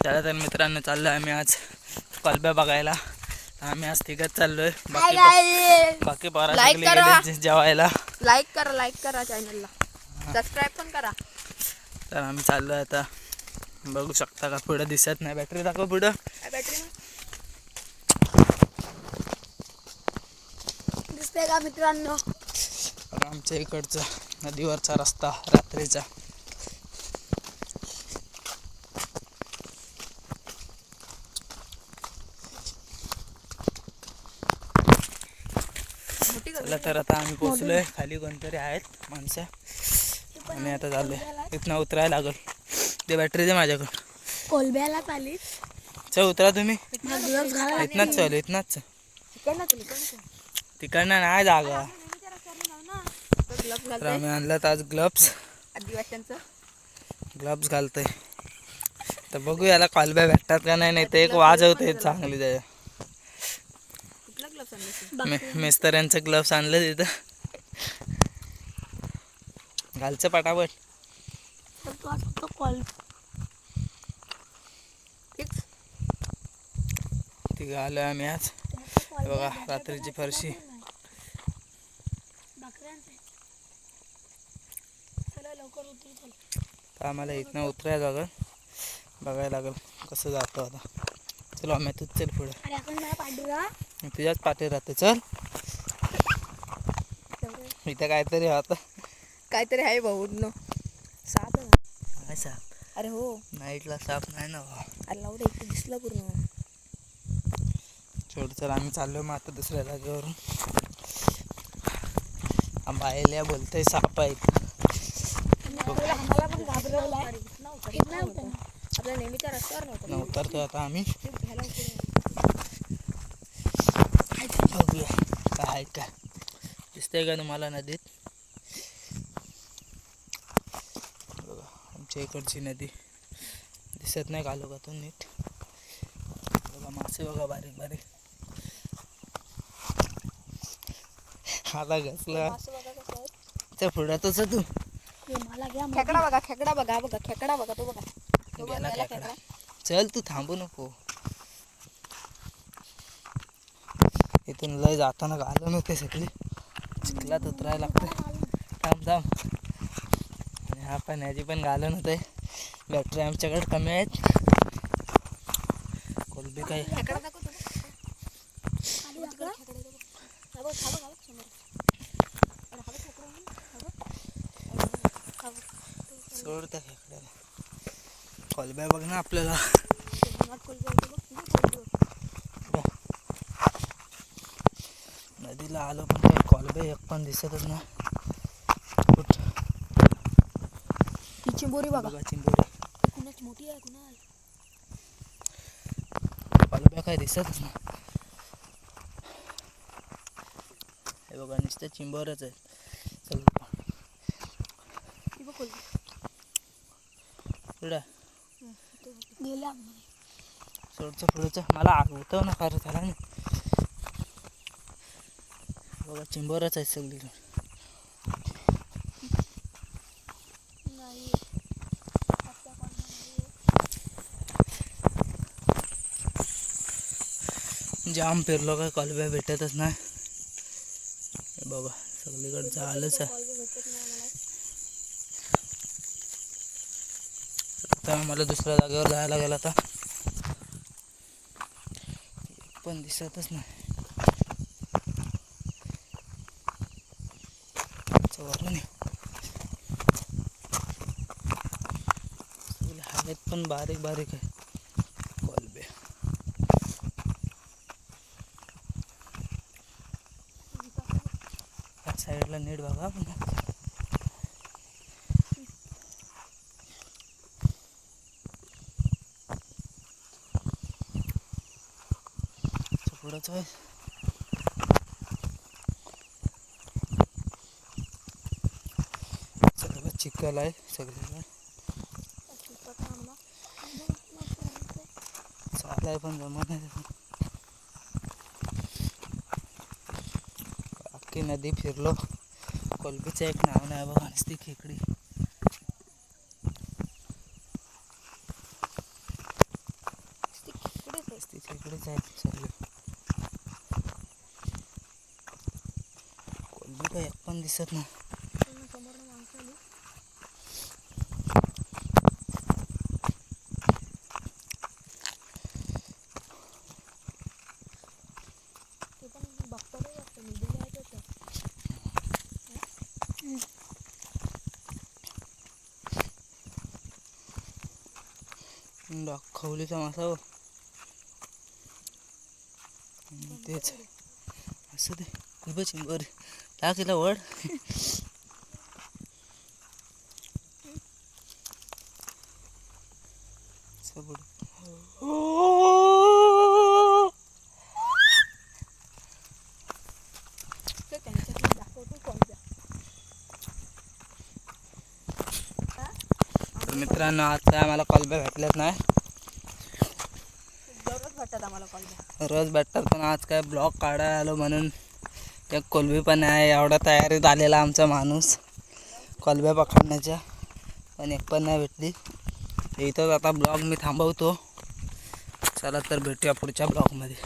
चला तर मित्रांनो, चाललो आम्ही आज कोलंब्या बघायला. आम्ही आज तिघच चाललोय. बाकी पोरा सगळे गेले जेवायला. लाईक करा चॅनलला, सबस्क्राईब पण करा. तर आम्ही चाललोय आता. बघू शकता का पुढे दिसत नाही. बॅटरी दाखव पुढं. बॅटरी दिसते का मित्रांनो? आमच्या इकडचा नदीवरचा रस्ता रात्रीचा. चला तर आता आम्ही पोचलोय. खाली कोणतरी आहेत माणसं. आम्ही आता चाललोय. इथनं उतरायला लागल. ते बॅटरी दे माझ्याकडं. कोलंब्याला चालीत. चल उतरा तुम्ही. इथनच चल, इथनच. तिकडनं नाही जागा. तर आम्ही आणलं आज ग्लव्स. आदिवासींचं ग्लव्स घालतोय. तर बघू याला कोलंब्या भेटतात का नाही. नाही तर एक वाजवते चांगली जाय. मिस्त्र्यांचं ग्लव्स आणलं तिथं. घालचं पटापट. ती घालूय आम्ही आज. बघा रात्रीची फरशी. तर आम्हाला इथनं उतरायला लागल. बघायला लागल कसं जातो आता. चलो आम्ही तूच चल पुढे. तुझ्याच पाठी राहते. चल इथं काहीतरी आता काहीतरी आहे भाऊ. साप काय साप? अरे हो, नाईटला साप नाही ना. अरे लावडे इथे दिसला पूर्ण. छोड. चल आम्ही चाललो मग आता दुसऱ्या जागेवरून. बायल्या बोलतोय साप आहे. आम्हाला पण घाबरवलाय. आपल्या नेहमीच्या रस्त्यावर नव्हतं. उतरतोय आता आम्ही. बघूया काय आहे काय. दिसतंय का तुम्हाला नदीत? बघा आमच्या इकडची नदी दिसत नाही घालू का तो नीट. बघा मासे बघा बारीक बारीक. आता घसला त्या पुढ्यातच तू. खेकडा बघा, खेकडा बघा, बघा खेकडा बघा. तो बघा, तो गेला गेला खेकडा. खेकडा. चल तू थांबू नको. इथून लय जाताना घालून होते सगळी. चिखलात उतरायला लागते. थांब. आणि हा पण ह्याची पण घालून होते. बॅटरी आमच्याकडे कमी आहेत. कोलंबी काय सोड त्या खेकड्याला. कोलंब्या बघ ना आपल्याला. नदीला आलो पण काही कोलंबे एक पण दिसतच ना. चिंबोरी बघा. चिंबोरी कुणाची मोठी आहे कुणाल. कोलंब्या काही दिसतच ना. हे बघा नुसतं चिंबोरच आहे. चल सोडचं पुढचं मला आठवतं ना फार झाला ना. बघा चिंबोरच आहे सगळीकडे. जाम फिरलो काय कोलंब्या भेटतच नाही. बघा सगळीकडे झालंच आहे. आता मला दुसऱ्या जागेवर जायला गेला आता पण दिसतच नाही. हवेत पण बारीक बारीक आहे कोलंबे. या साईडला नीट बघा पण. पुढंच आहे. सगळं चिखल आहे सगळीकडे. चालाय पण जमत नाही. अख्खी नदी फिरलो. कोलंबीचं एक नाव नाही बघा. नुसती खेकडी. काय एक पण दिसत नाही. समोर माणसं आली. ते पण बघतो वाटतं निघून आहे त्याचं. खवलीचा मासा हो. तेच असं ते खूप चिंबर टाकीला वड. ते त्यांच्यातून दाखवतो कोणत्या. तर मित्रांनो आज काय आम्हाला कॉलबॅक भेटलेच नाही. दररोज भेटतात आम्हाला कॉल. रोज भेटतात पण आज काय ब्लॉग काढायला आलो म्हणून एक कोलबी पण आहे. एवढा तयारीत आलेला आमचा माणूस कोलब्या पकडण्याच्या, पण एक पण नाही भेटली. इथंच आता ब्लॉग मी थांबवतो. चला तर भेटूया पुढच्या ब्लॉगमध्ये.